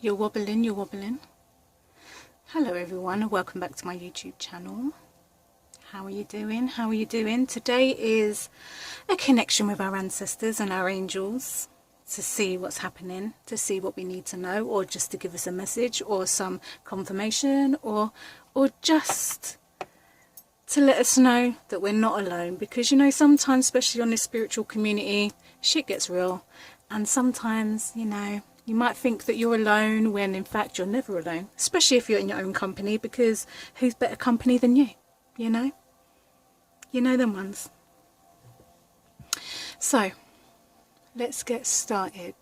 You're wobbling, you're wobbling. Hello everyone, and welcome back to my YouTube channel. How are you doing? How are you doing? Today is a connection with our ancestors and our angels to see what's happening, to see what we need to know, or just to give us a message or some confirmation, or just to let us know that we're not alone. Because, you know, sometimes, especially on this spiritual community, shit gets real. And sometimes, you know, you might think that you're alone when in fact you're never alone. Especially if you're in your own company, because who's better company than you? You know? You know them ones. So, let's get started.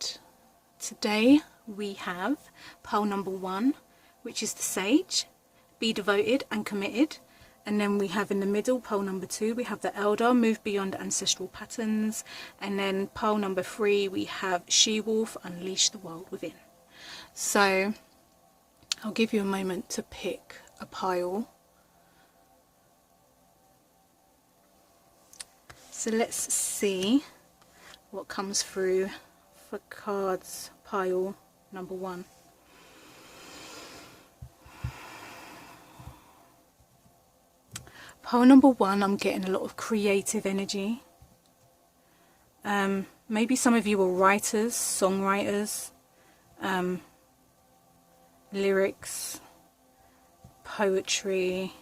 Today we have pole number 1, which is the sage. Be devoted and committed. And then we have in the middle, pole number 2, we have the elder, move beyond ancestral patterns. And then pole number 3, we have she-wolf, unleash the world within. So I'll give you a moment to pick a pile. So let's see what comes through for cards pile number 1. Pile number 1, I'm getting a lot of creative energy. Maybe some of you are writers, songwriters, lyrics, poetry,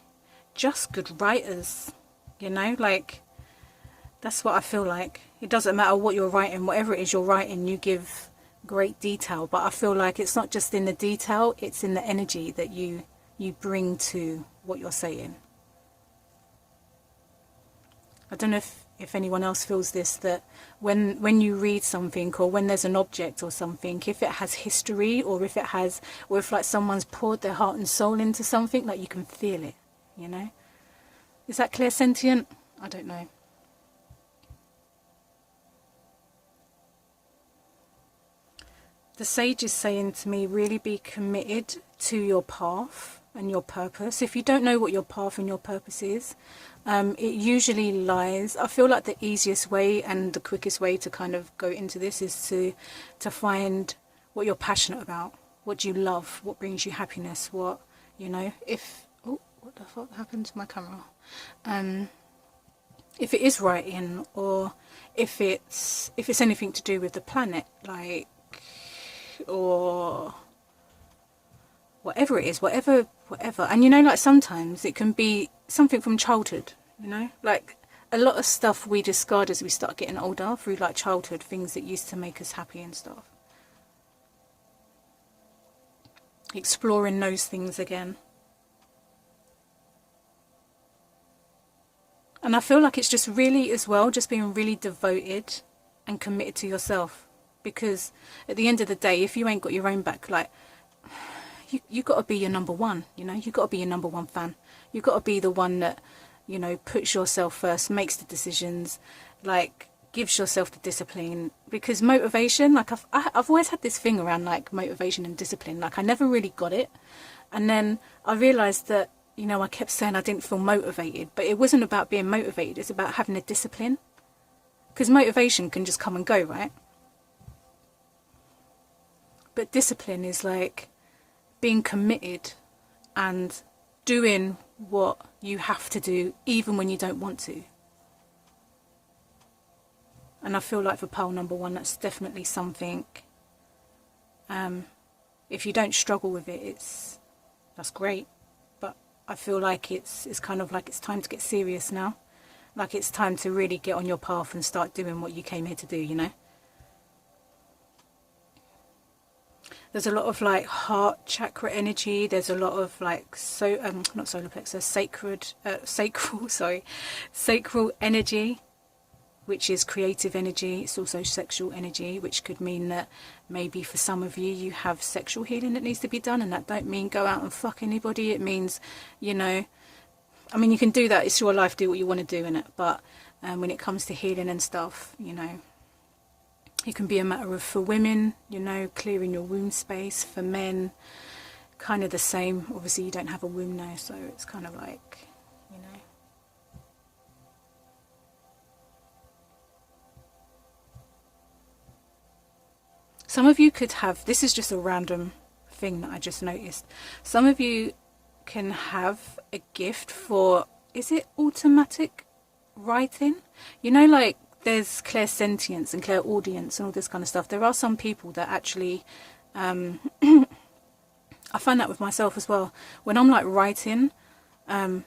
just good writers, you know, like, that's what I feel like. It doesn't matter what you're writing, whatever it is you're writing, you give great detail. But I feel like it's not just in the detail, it's in the energy that you bring to what you're saying. I don't know if anyone else feels this, that when you read something, or when there's an object or something, if it has history, or if like someone's poured their heart and soul into something, like you can feel it, you know? Is that clear, Sentient? I don't know. The sage is saying to me, really be committed to your path and your purpose. If you don't know what your path and your purpose is, it usually lies, I feel like the easiest way and the quickest way to kind of go into this is to find what you're passionate about, what do you love, what brings you happiness, what, you know, oh, what the fuck happened to my camera? If it is writing, or if it's anything to do with the planet, like, or whatever it is, whatever. And you know, like, sometimes it can be something from childhood, you know, like a lot of stuff we discard as we start getting older through like childhood, things that used to make us happy and stuff. Exploring those things again. And I feel like it's just really, as well, just being really devoted and committed to yourself. Because at the end of the day, if you ain't got your own back, like, you got to be your number 1, you know, you got to be your number 1 fan. You got to be the one that, you know, puts yourself first, makes the decisions, like, gives yourself the discipline. Because motivation, like, I've always had this thing around, like, motivation and discipline. Like, I never really got it. And then I realised that, you know, I kept saying I didn't feel motivated. But it wasn't about being motivated. It's about having a discipline. Because motivation can just come and go, right? But discipline is like being committed and doing what you have to do, even when you don't want to. And I feel like for pole number 1, that's definitely something. If you don't struggle with it, that's great. But I feel like it's kind of like it's time to get serious now. Like, it's time to really get on your path and start doing what you came here to do, you know? There's a lot of like heart chakra energy. There's a lot of like not solar plexus, sacral energy, which is creative energy. It's also sexual energy, which could mean that maybe for some of you, you have sexual healing that needs to be done, and that don't mean go out and fuck anybody. It means, you know, I mean, you can do that. It's your life. Do what you want to do in it. But when it comes to healing and stuff, you know, it can be a matter of, for women, you know, clearing your womb space. For men, kind of the same. Obviously, you don't have a womb now, so it's kind of like, you know. Some of you could have, this is just a random thing that I just noticed. Some of you can have a gift for, is it automatic writing? You know, like there's clairsentience and clairaudience and all this kind of stuff. There are some people that actually, I find that with myself as well. When I'm like writing, I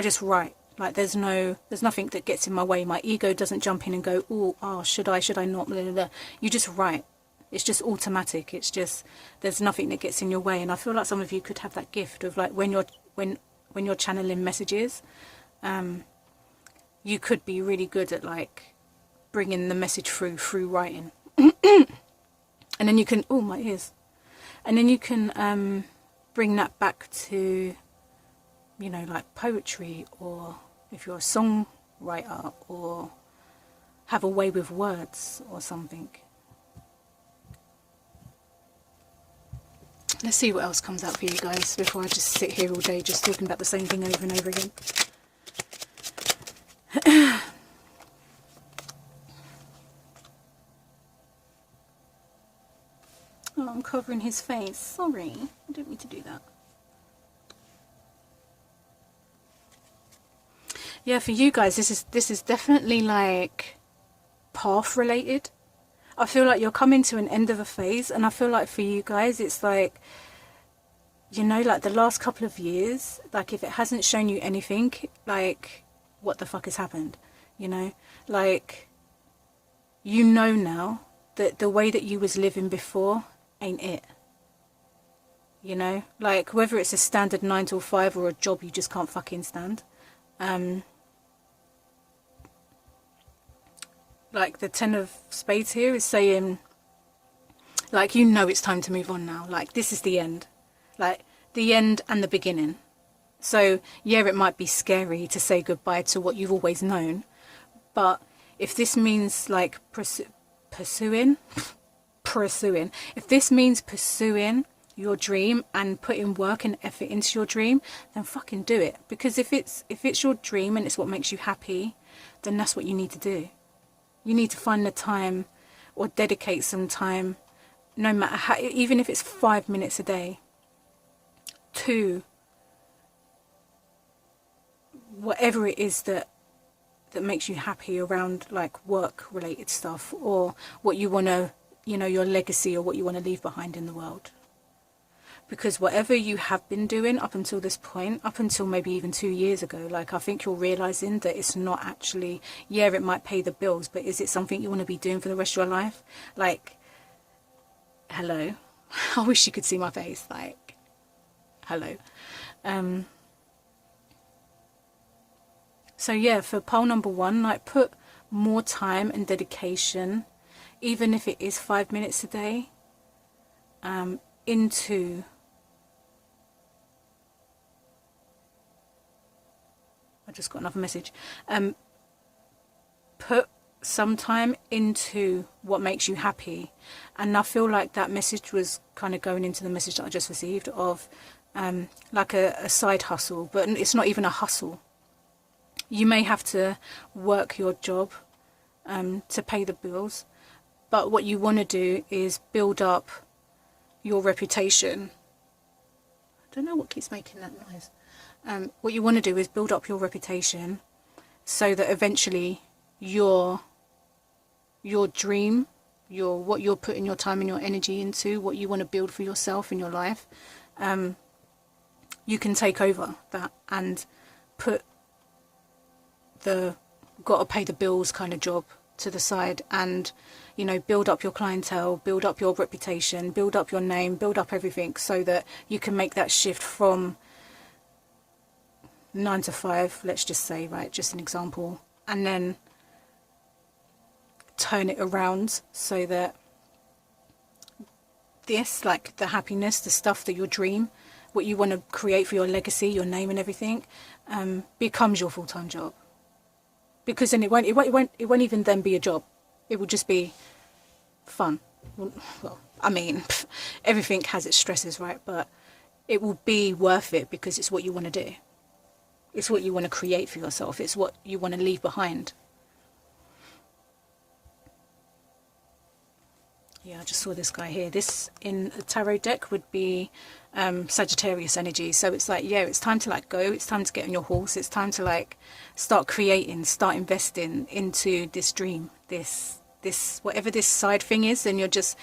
just write. Like there's nothing that gets in my way. My ego doesn't jump in and go, oh, should I not, blah, blah, blah. You just write. It's just automatic. It's just, there's nothing that gets in your way. And I feel like some of you could have that gift of like when you're channeling messages, you could be really good at like bringing the message through writing. And then you can, oh my ears, and then you can bring that back to, you know, like poetry, or if you're a songwriter, or have a way with words or something. Let's see what else comes out for you guys before I just sit here all day just talking about the same thing over and over again. Oh, I'm covering his face. Sorry, I didn't mean to do that. Yeah, for you guys, this is definitely like path related. I feel like you're coming to an end of a phase, and I feel like for you guys, it's like, you know, like the last couple of years, like if it hasn't shown you anything, like what the fuck has happened, you know? Like, you know now that the way that you was living before ain't it. You know, like whether it's a standard 9 to 5 or a job you just can't fucking stand. Like the 10 of spades here is saying, like, you know it's time to move on now. Like this is the end. Like the end and the beginning. So yeah, it might be scary to say goodbye to what you've always known, but if this means like pursuing, if this means pursuing your dream and putting work and effort into your dream, then fucking do it. Because if it's your dream and it's what makes you happy, then that's what you need to do. You need to find the time or dedicate some time, no matter how, even if it's 5 minutes a day, to whatever it is that makes you happy around like work related stuff, or what you want to, you know, your legacy, or what you want to leave behind in the world. Because whatever you have been doing up until this point, up until maybe even 2 years ago, like I think you're realizing that it's not actually, yeah, it might pay the bills, but is it something you want to be doing for the rest of your life? Like, hello. I wish you could see my face. Like, hello. So yeah, for pole number 1, like put more time and dedication, even if it is 5 minutes a day, into I just got another message. Put some time into what makes you happy. And I feel like that message was kind of going into the message that I just received of like a side hustle, but it's not even a hustle. You may have to work your job to pay the bills, but what you want to do is build up your reputation. I don't know what keeps making that noise. What you want to do is build up your reputation so that eventually your dream, what you're putting your time and your energy into, what you want to build for yourself in your life, you can take over that and put the gotta pay the bills kind of job to the side, and, you know, build up your clientele, build up your reputation, build up your name, build up everything, so that you can make that shift from 9 to 5, let's just say, right, just an example, and then turn it around so that this, like the happiness, the stuff that your dream, what you want to create for your legacy, your name and everything, becomes your full-time job. Because then it won't even then be a job. It will just be fun. Well, I mean, everything has its stresses, right? But it will be worth it because it's what you want to do. It's what you want to create for yourself. It's what you want to leave behind. Yeah, I just saw this guy here. This in a tarot deck would be Sagittarius energy. So it's like, yeah, it's time to like go. It's time to get on your horse. It's time to like start creating, start investing into this dream, this whatever this side thing is. And you're just,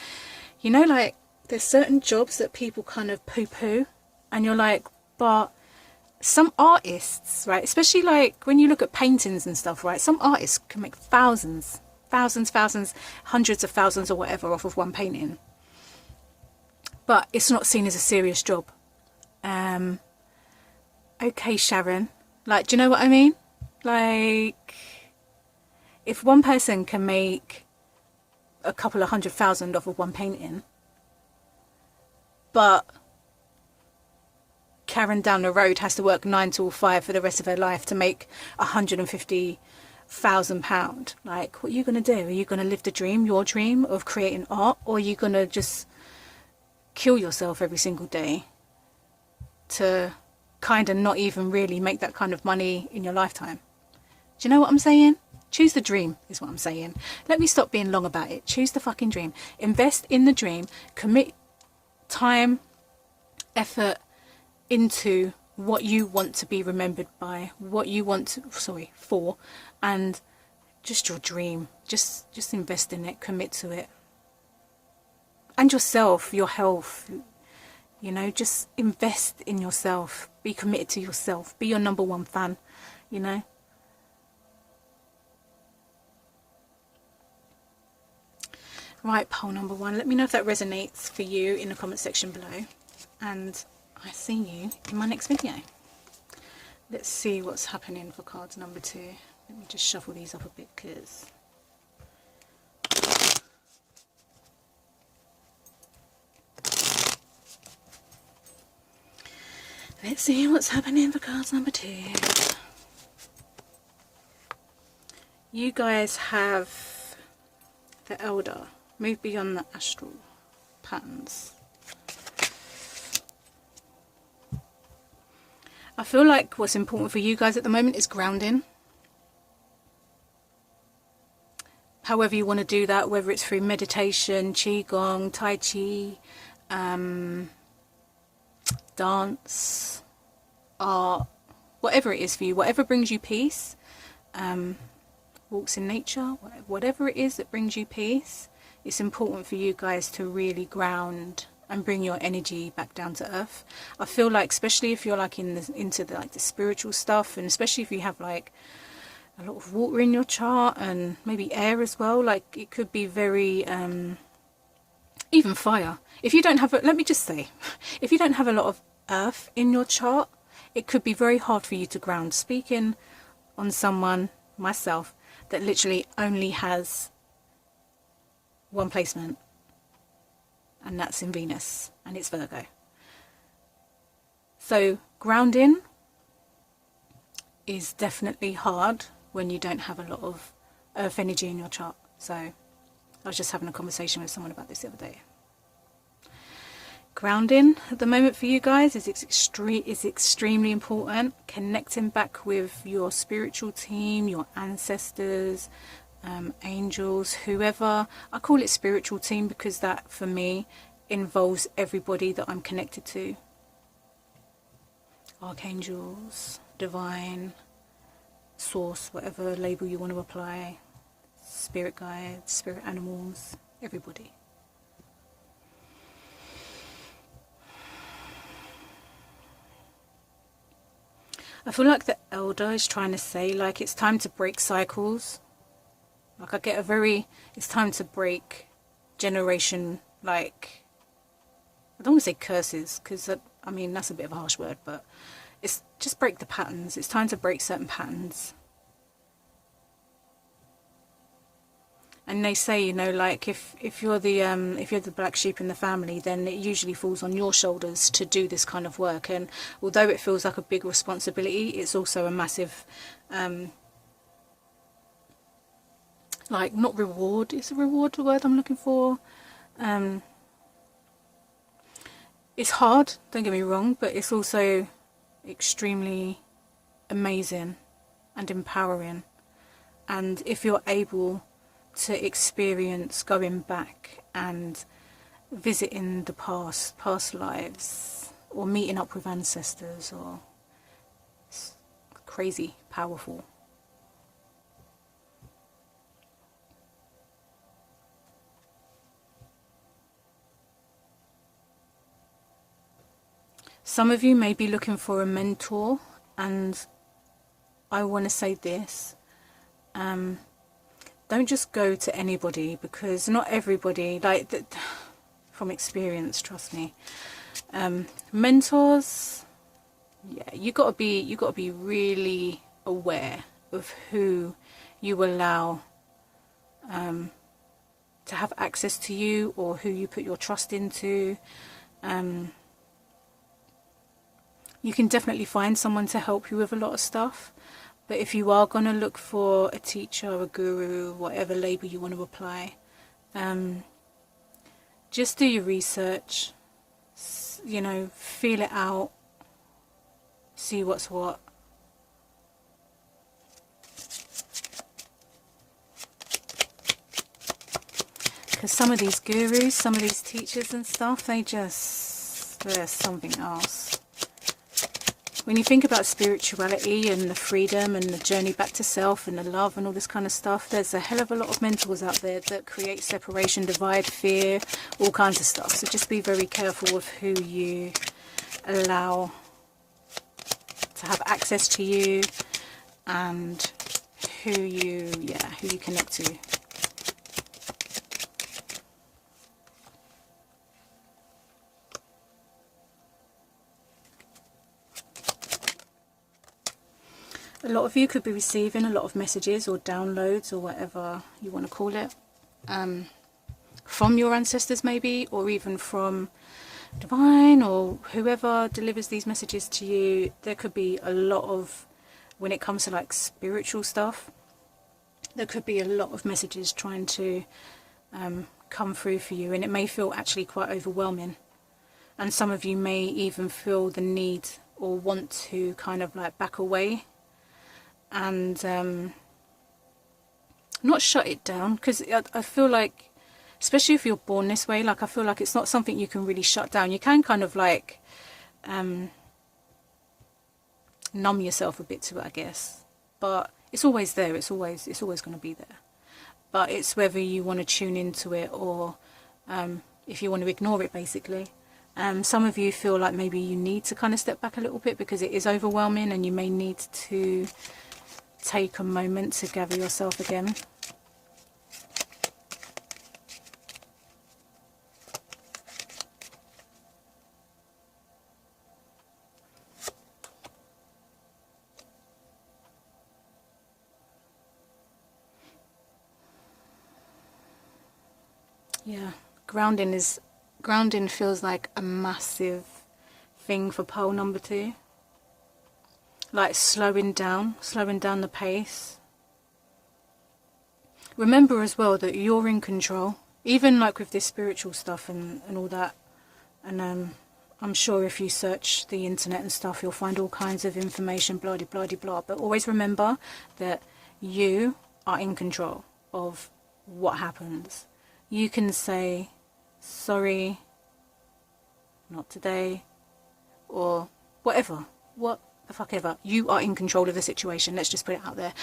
you know, like there's certain jobs that people kind of poo-poo, and you're like, but some artists, right, especially like when you look at paintings and stuff, right, some artists can make thousands, hundreds of thousands or whatever off of one painting, but it's not seen as a serious job. Okay, Sharon, like, do you know what I mean? Like, if one person can make a couple of 100,000 off of one painting, but Karen down the road has to work 9 till 5 for the rest of her life to make £150,000, like, what are you going to do? Are you going to live the dream, your dream of creating art, or are you going to just kill yourself every single day to kind of not even really make that kind of money in your lifetime? Do you know what I'm saying? Choose the dream is what I'm saying. Let me stop being long about it. Choose the fucking dream. Invest in the dream. Commit time, effort into what you want to be remembered by, what you want to, for, and just your dream. Just invest in it, commit to it. And yourself, your health, you know, just invest in yourself. Be committed to yourself. Be your number one fan, you know. Right, poll number 1. Let me know if that resonates for you in the comment section below. And I see you in my next video. Let's see what's happening for cards number 2. Let me just shuffle these up a bit, because let's see what's happening for cards number 2. You guys have the Elder. Move beyond the astral patterns. I feel like what's important for you guys at the moment is grounding. However you want to do that, whether it's through meditation, qigong, tai chi, dance, art, whatever it is for you, whatever brings you peace, walks in nature, whatever it is that brings you peace, it's important for you guys to really ground and bring your energy back down to earth. I feel like, especially if you're like into the spiritual stuff, and especially if you have like a lot of water in your chart and maybe air as well, like it could be very even fire. If you don't have let me just say, if you don't have a lot of earth in your chart, it could be very hard for you to ground. Speaking on someone, myself, that literally only has one placement, and that's in Venus, and it's Virgo. So grounding is definitely hard when you don't have a lot of earth energy in your chart. So I was just having a conversation with someone about this the other day. Grounding at the moment for you guys is extremely important. Connecting back with your spiritual team, your ancestors, angels, whoever. I call it spiritual team because that for me involves everybody that I'm connected to. Archangels, divine, source, whatever label you want to apply, spirit guides, spirit animals, everybody. I feel like the Elder is trying to say, like, it's time to break cycles. Like, I get it's time to break generation, like, I don't want to say curses, because, I mean, that's a bit of a harsh word, but it's just break the patterns. It's time to break certain patterns. And they say, you know, like, if you're the black sheep in the family, then it usually falls on your shoulders to do this kind of work. And although it feels like a big responsibility, it's also a massive, like, not reward. Is a reward the word I'm looking for? It's hard, don't get me wrong, but it's also extremely amazing and empowering. And if you're able to experience going back and visiting the past lives, or meeting up with ancestors, or it's crazy powerful. Some of you may be looking for a mentor, and I want to say this, don't just go to anybody, because not everybody, like, from experience, trust me, mentors, yeah, you gotta be really aware of who you allow to have access to you, or who you put your trust into. You can definitely find someone to help you with a lot of stuff, but if you are going to look for a teacher, a guru, whatever label you want to apply, just do your research, you know, feel it out, see what's what. Because some of these gurus, some of these teachers and stuff, they're something else. When you think about spirituality and the freedom and the journey back to self and the love and all this kind of stuff, there's a hell of a lot of mentors out there that create separation, divide, fear, all kinds of stuff. So just be very careful of who you allow to have access to you, and who you connect to. A lot of you could be receiving a lot of messages or downloads, or whatever you want to call it, from your ancestors maybe, or even from divine, or whoever delivers these messages to you. There could be a lot of, when it comes to like spiritual stuff, there could be a lot of messages trying to come through for you, and it may feel actually quite overwhelming. And some of you may even feel the need or want to kind of like back away and not shut it down, because I feel like, especially if you're born this way, like I feel like it's not something you can really shut down. You can kind of like numb yourself a bit to it, I guess, but it's always there. It's always going to be there. But it's whether you want to tune into it, or if you want to ignore it, basically. Some of you feel like maybe you need to kind of step back a little bit because it is overwhelming, and you may need to take a moment to gather yourself again. Yeah, grounding feels like a massive thing for pole number 2. Like slowing down the pace. Remember as well that you're in control, even like with this spiritual stuff and all that. And I'm sure if you search the internet and stuff, you'll find all kinds of information, blah de blah de blah. But always remember that you are in control of what happens. You can say, sorry, not today, or whatever. What the fuck ever. You are in control of the situation. Let's just put it out there.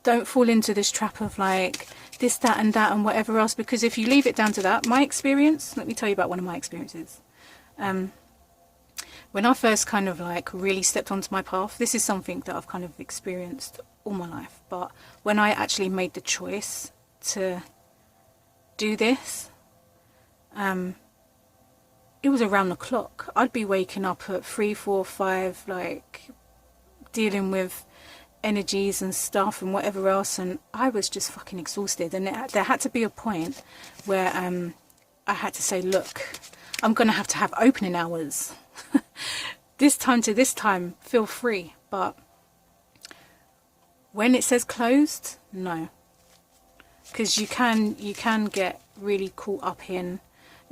Don't fall into this trap of like this, that and that and whatever else, because if you leave it down to that, my experience, let me tell you about one of my experiences. When I first kind of like really stepped onto my path, this is something that I've kind of experienced all my life, but when I actually made the choice to do this, it was around the clock. I'd be waking up at 3, 4, 5, like dealing with energies and stuff and whatever else, and I was just fucking exhausted. And there had to be a point where I had to say, look, I'm gonna have to have opening hours. This time to this time, feel free, but when it says closed, no, because you can get really caught up in,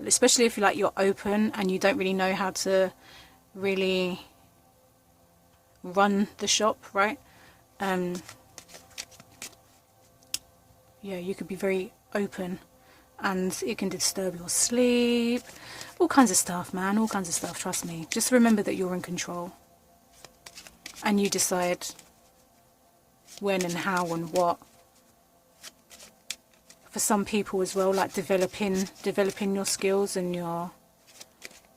especially if you're open and you don't really know how to really run the shop, right? Yeah, you could be very open and it can disturb your sleep, all kinds of stuff, man, all kinds of stuff. Trust me. Just remember that you're in control, and you decide when and how and what. For some people as well, like developing your skills and your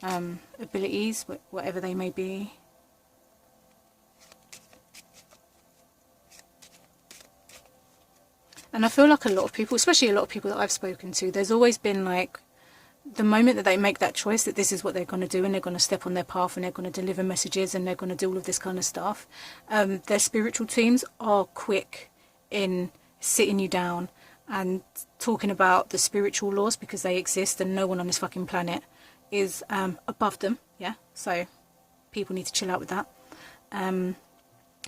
abilities, whatever they may be. And I feel like a lot of people, especially a lot of people that I've spoken to, there's always been like the moment that they make that choice that this is what they're going to do, and they're going to step on their path, and they're going to deliver messages, and they're going to do all of this kind of stuff. Their spiritual teams are quick in sitting you down and talking about the spiritual laws, because they exist and no one on this fucking planet is above them. Yeah, so people need to chill out with that.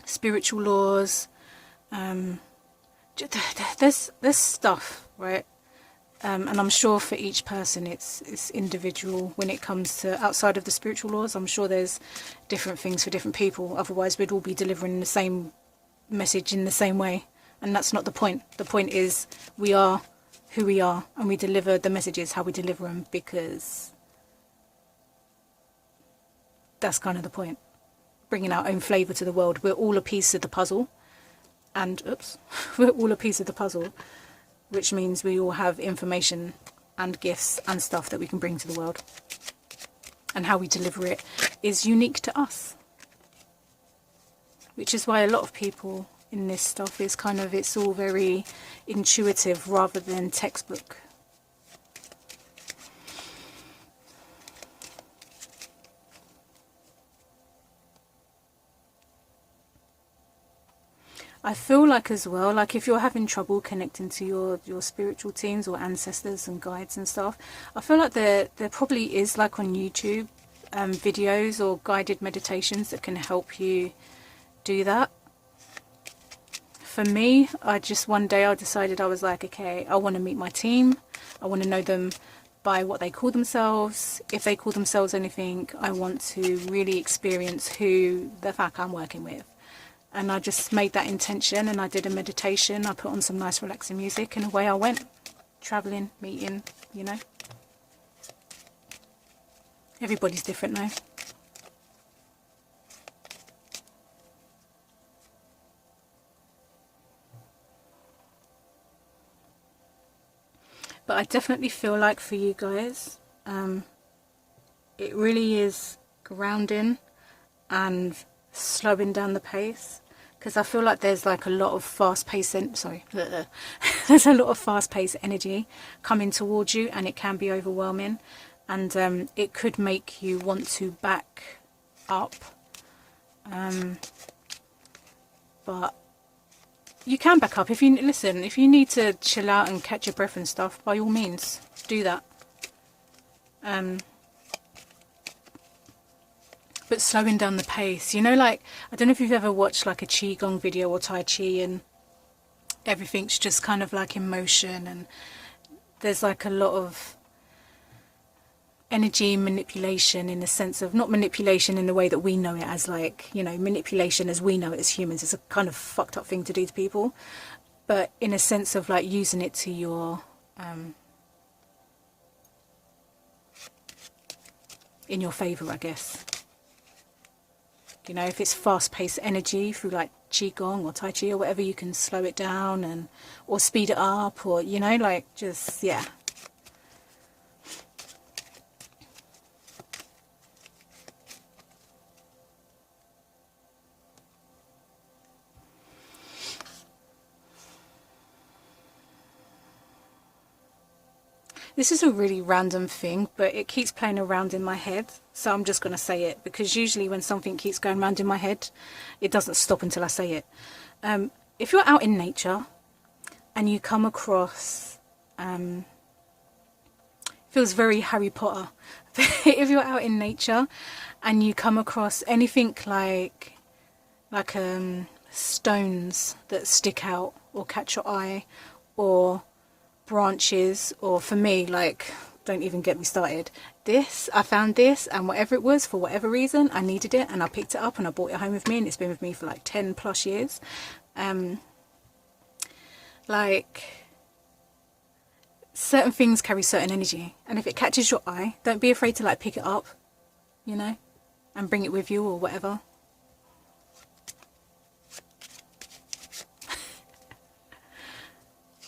Spiritual laws, there's stuff, right? And I'm sure for each person it's individual when it comes to outside of the spiritual laws. I'm sure there's different things for different people, otherwise we'd all be delivering the same message in the same way, and that's not the point. The point is we are who we are, and we deliver the messages how we deliver them, because that's kind of the point. Bringing our own flavour to the world. We're all a piece of the puzzle, and we're all a piece of the puzzle, which means we all have information and gifts and stuff that we can bring to the world, and how we deliver it is unique to us, which is why a lot of people in this stuff is kind of, it's all very intuitive rather than textbook. I feel like as well, like if you're having trouble connecting to your spiritual teams or ancestors and guides and stuff, I feel like there probably is, like on YouTube, videos or guided meditations that can help you do that. For me, one day I decided, I was like, okay, I want to meet my team. I want to know them by what they call themselves. If they call themselves anything, I want to really experience who the fuck I'm working with. And I just made that intention, and I did a meditation. I put on some nice relaxing music, and away I went. Travelling, meeting, you know. Everybody's different now. But I definitely feel like for you guys, it really is grounding and slowing down the pace, because I feel like there's like a lot of fast-paced there's a lot of fast-paced energy coming towards you, and it can be overwhelming, and it could make you want to back up, but you can back up if you listen. If you need to chill out and catch your breath and stuff, by all means do that. But slowing down the pace, you know, like, I don't know if you've ever watched like a Qigong video or Tai Chi, and everything's just kind of like in motion, and there's like a lot of energy manipulation, in the sense of, not manipulation in the way that we know it as, like, you know, manipulation as we know it as humans is a kind of fucked up thing to do to people, but in a sense of like using it to your in your favour, I guess. You know, if it's fast-paced energy through like Qigong or Tai Chi or whatever, you can slow it down and or speed it up, or, you know, like, just, yeah. This is a really random thing, but it keeps playing around in my head, so I'm just going to say it, because usually when something keeps going around in my head, it doesn't stop until I say it. If you're out in nature and you come across, feels very Harry Potter, if you're out in nature and you come across anything like stones that stick out or catch your eye, or branches, or for me, like, don't even get me started, I found this, and whatever it was, for whatever reason, I needed it, and I picked it up and I brought it home with me, and it's been with me for like 10 plus years. Like, certain things carry certain energy, and if it catches your eye, don't be afraid to like pick it up, you know, and bring it with you or whatever.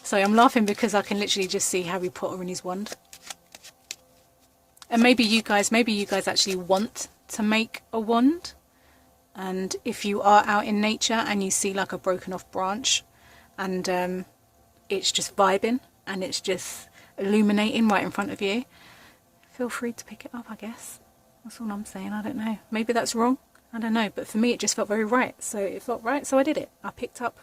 So I'm laughing because I can literally just see Harry Potter and his wand. And maybe you guys actually want to make a wand. And if you are out in nature and you see like a broken off branch and it's just vibing and it's just illuminating right in front of you, feel free to pick it up, I guess. That's all I'm saying. I don't know. Maybe that's wrong. I don't know. But for me, it just felt very right. So it felt right. So I did it. I picked up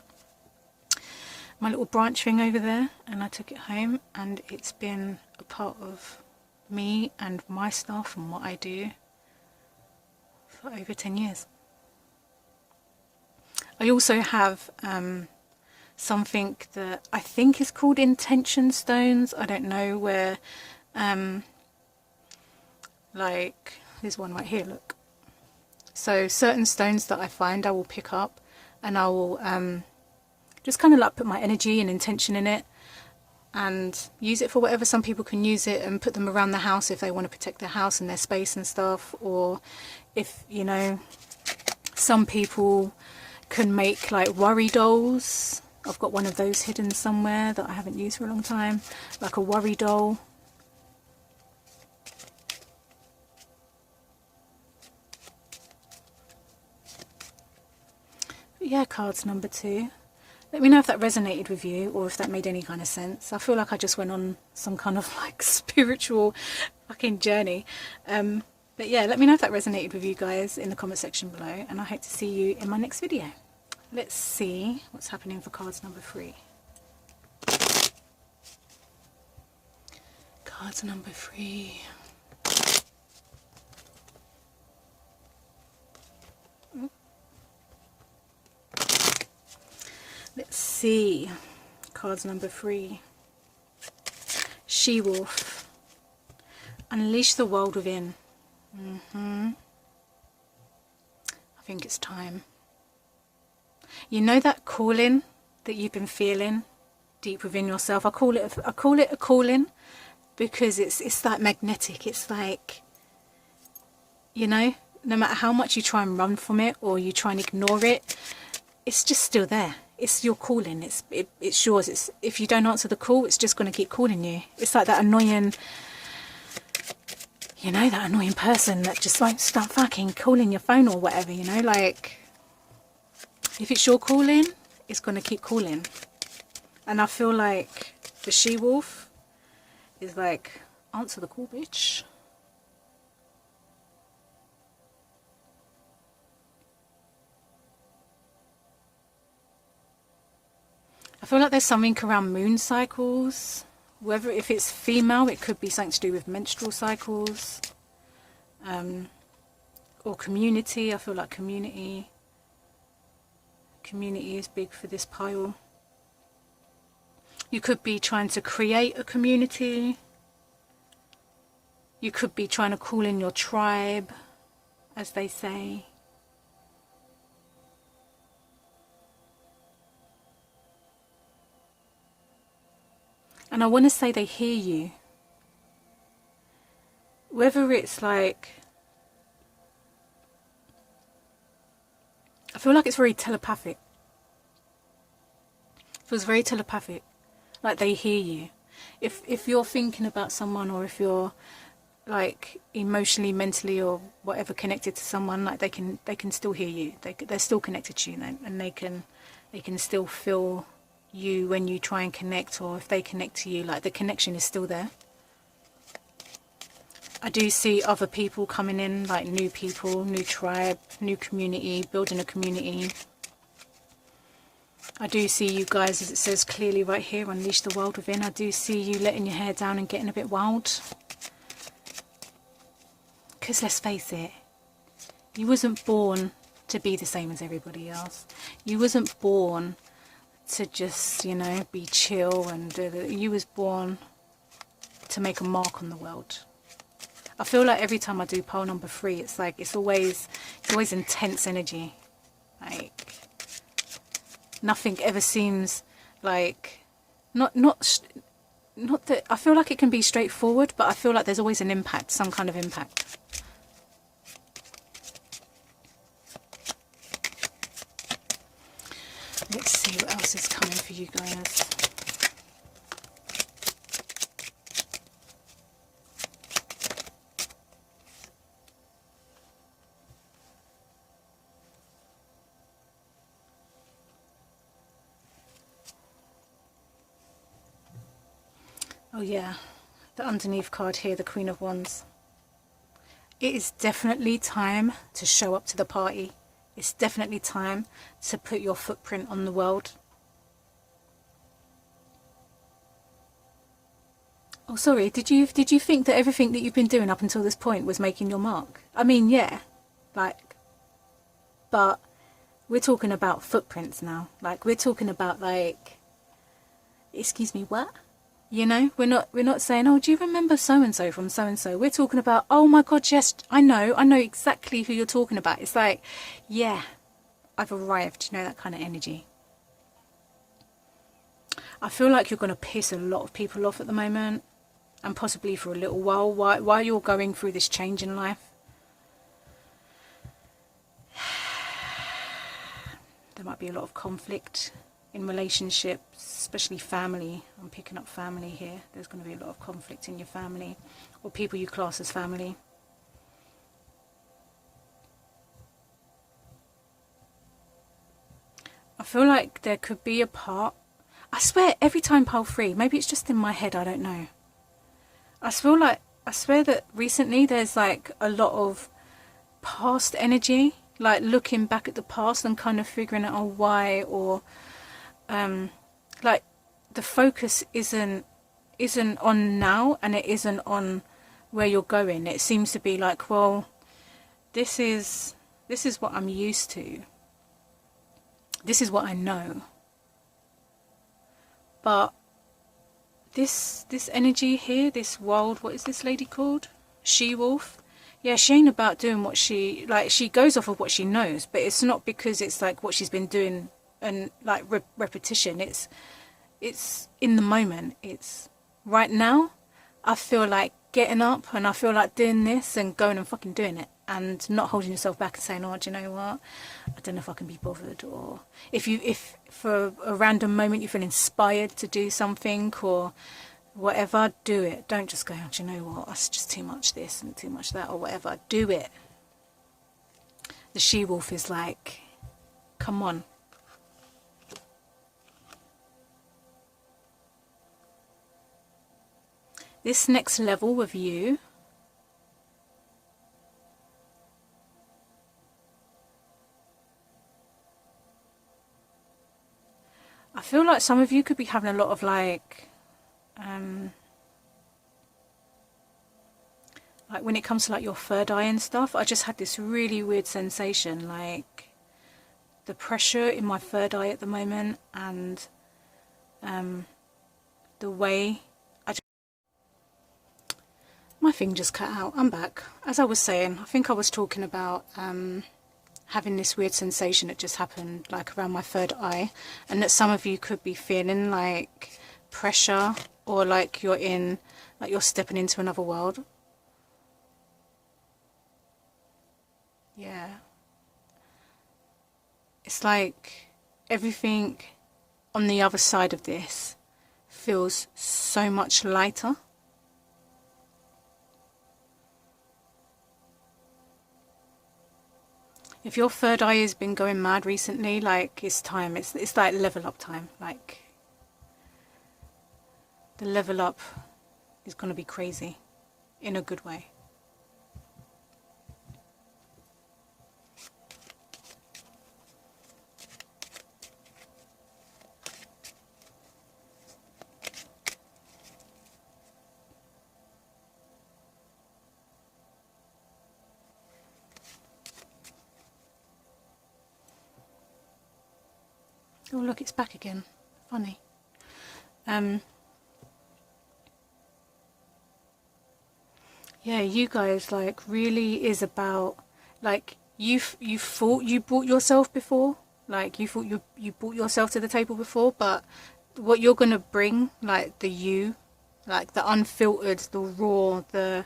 my little branch thing over there and I took it home, and it's been a part of me and my stuff and what I do for over 10 years. I also have something that I think is called intention stones. I don't know where, like there's one right here, look. So certain stones that I find I will pick up and I will just kind of like put my energy and intention in it and use it for whatever. Some people can use it and put them around the house if they want to protect their house and their space and stuff, or if, you know, some people can make like worry dolls. I've got one of those hidden somewhere that I haven't used for a long time, like a worry doll. But yeah, cards number 2. Let me know if that resonated with you or if that made any kind of sense. I feel like I just went on some kind of like spiritual fucking journey. But yeah, let me know if that resonated with you guys in the comment section below, and I hope to see you in my next video. Let's see what's happening for cards number 3. Cards number 3. Let's see. Cards number 3. She-wolf. Unleash the world within. I think it's time. You know that calling that you've been feeling deep within yourself? I call it a calling because it's like magnetic. It's like, you know, no matter how much you try and run from it or you try and ignore it, it's just still there. It's your calling. It's yours. If you don't answer the call, it's just going to keep calling you. It's like that annoying, you know, that annoying person that just won't stop fucking calling your phone or whatever, you know, like, if it's your calling, it's going to keep calling. And I feel like the she-wolf is like, answer the call, bitch. I feel like there's something around moon cycles. Whether, if it's female, it could be something to do with menstrual cycles. Or community. I feel like community is big for this pile. You could be trying to create a community. You could be trying to call in your tribe, as they say. And I want to say they hear you. Whether it's like, I feel like it's very telepathic. It feels very telepathic. Like they hear you. If you're thinking about someone, or if you're like emotionally, mentally, or whatever connected to someone, like they can still hear you. They're still connected to you, and they can still feel you when you try and connect, or if they connect to you, like the connection is still there. I do see other people coming in, like new people, new tribe, new community, building a community. I do see you guys, as it says clearly right here, unleash the world within. I do see you letting your hair down and getting a bit wild. Because let's face it, you wasn't born to be the same as everybody else. You wasn't born to just, you know, be chill, and you was born to make a mark on the world. I feel like every time I do pile number 3, it's like it's always intense energy. Like nothing ever seems like not not that I feel like it can be straightforward, but I feel like there's always an impact, some kind of impact. Let's see what else is coming for you guys. Oh yeah, the underneath card here, the Queen of Wands. It is definitely time to show up to the party. It's definitely time to put your footprint on the world. Oh, sorry, did you think that everything that you've been doing up until this point was making your mark? I mean, yeah, like, but we're talking about footprints now. Like, we're talking about, like, excuse me, what? You know, we're not saying, oh, do you remember so-and-so from so-and-so? We're talking about, oh my God, yes, I know exactly who you're talking about. It's like, yeah, I've arrived, you know, that kind of energy. I feel like you're going to piss a lot of people off at the moment, and possibly for a little while you're going through this change in life. There might be a lot of conflict in relationships, especially family. I'm picking up family here. There's going to be a lot of conflict in your family, or people you class as family. I feel like there could be a part, I swear every time pile 3, maybe it's just in my head, I don't know. I swear that recently there's like a lot of past energy, like looking back at the past and kind of figuring out why, or like the focus isn't on now, and it isn't on where you're going. It seems to be like, well, this is what I'm used to, this is what I know. But this energy here, this wild, what is this lady called? She-wolf. Yeah, she ain't about doing what she, like, she goes off of what she knows, but it's not because it's like what she's been doing and like repetition. It's in the moment. It's right now. I feel like getting up, and I feel like doing this and going and fucking doing it, and not holding yourself back and saying, oh, do you know what, I don't know if I can be bothered. Or if for a random moment you feel inspired to do something or whatever, do it. Don't just go, oh, do you know what, that's just too much this and too much that, or whatever. Do it. The she-wolf is like, come on. This next level with you, I feel like some of you could be having a lot of like when it comes to like your third eye and stuff, I just had this really weird sensation, like the pressure in my third eye at the moment, and the way my thing just cut out. I'm back. As I was saying, I think I was talking about having this weird sensation that just happened like around my third eye, and that some of you could be feeling like pressure, or like you're stepping into another world. Yeah. It's like everything on the other side of this feels so much lighter. If your third eye has been going mad recently, like, it's time. It's like level up time. Like, the level up is going to be crazy in a good way. Oh look, it's back again. Funny. Yeah, you guys, like, really is about, like, you thought you brought yourself before, like you thought you brought yourself to the table before, but what you're gonna bring, like the you like the unfiltered, the raw, the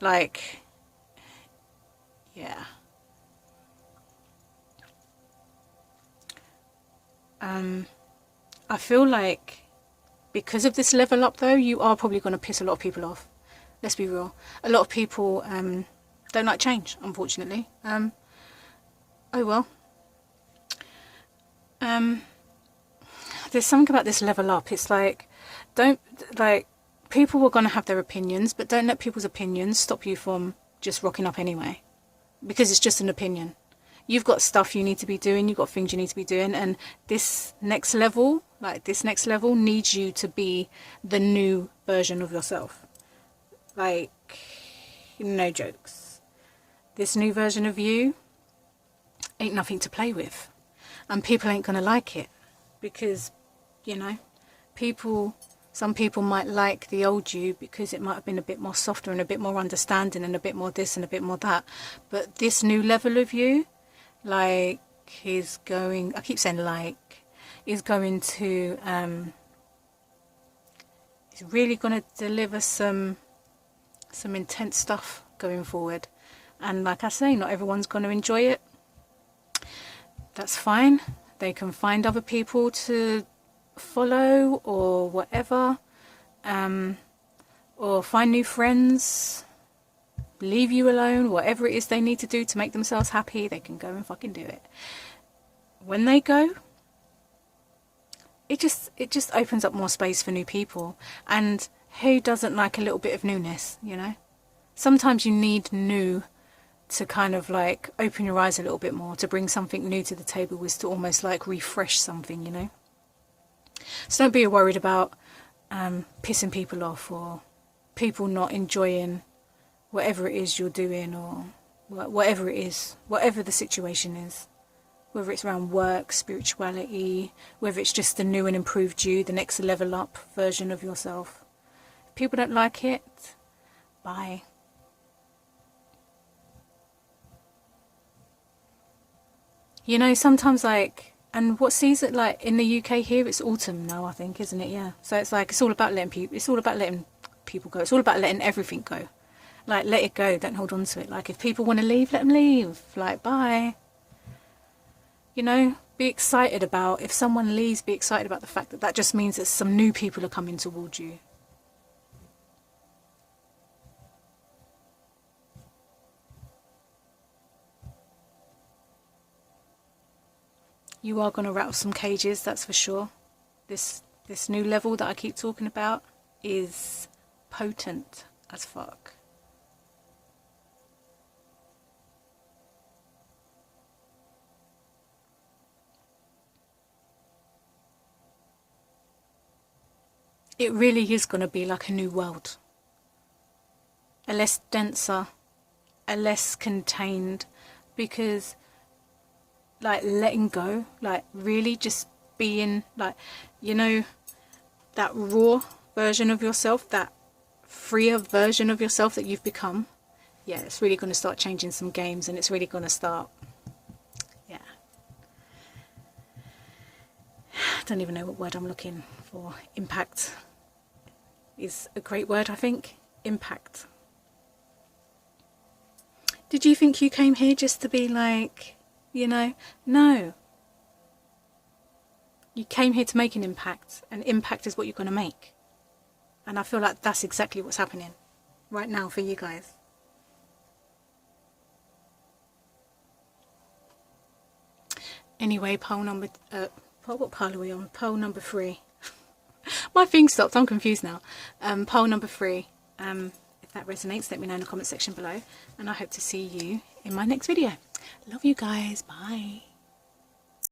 like, yeah. I feel like because of this level up though, you are probably going to piss a lot of people off. Let's be real. A lot of people don't like change, unfortunately. Oh well. There's something about this level up. It's like, people are going to have their opinions, but don't let people's opinions stop you from just rocking up anyway. Because it's just an opinion. You've got stuff you need to be doing, you've got things you need to be doing, and this next level, needs you to be the new version of yourself. Like, no jokes. This new version of you ain't nothing to play with. And people ain't gonna like it. Because, you know, some people might like the old you because it might have been a bit more softer and a bit more understanding and a bit more this and a bit more that. But this new level of you, like, is going, I keep saying like, is going to, is really going to deliver some intense stuff going forward. And like I say, not everyone's going to enjoy it. That's fine. They can find other people to follow or whatever, or find new friends, leave you alone, whatever it is they need to do to make themselves happy, they can go and fucking do it. When they go, it just opens up more space for new people. And who doesn't like a little bit of newness, you know? Sometimes you need new to kind of like open your eyes a little bit more, to bring something new to the table, is to almost like refresh something, you know? So don't be worried about pissing people off, or people not enjoying whatever it is you're doing, or whatever it is, whatever the situation is, whether it's around work, spirituality, whether it's just the new and improved you, the next level up version of yourself. If people don't like it, bye. You know, sometimes like, and what season, like in the UK here, it's autumn now, I think, isn't it? Yeah. So it's like, it's all about letting people go. It's all about letting everything go. Like, let it go. Don't hold on to it. Like, if people want to leave, let them leave. Like, bye. You know, be excited about, if someone leaves, be excited about the fact that that just means that some new people are coming towards you. You are going to rattle some cages, that's for sure. This new level that I keep talking about is potent as fuck. It really is going to be like a new world. A less denser, a less contained, because like letting go, like really just being like, you know, that raw version of yourself, that freer version of yourself that you've become. Yeah, it's really going to start changing some games, and it's really going to start, yeah. I don't even know what word I'm looking for. Impact is a great word, I think. Impact. Did you think you came here just to be like, you know? No. You came here to make an impact, and impact is what you're going to make. And I feel like that's exactly what's happening right now for you guys. Anyway, what pile are we on? Pile number 3. My thing stopped, I'm confused now. Pile number 3. If that resonates, let me know in the comment section below. And I hope to see you in my next video. Love you guys. Bye.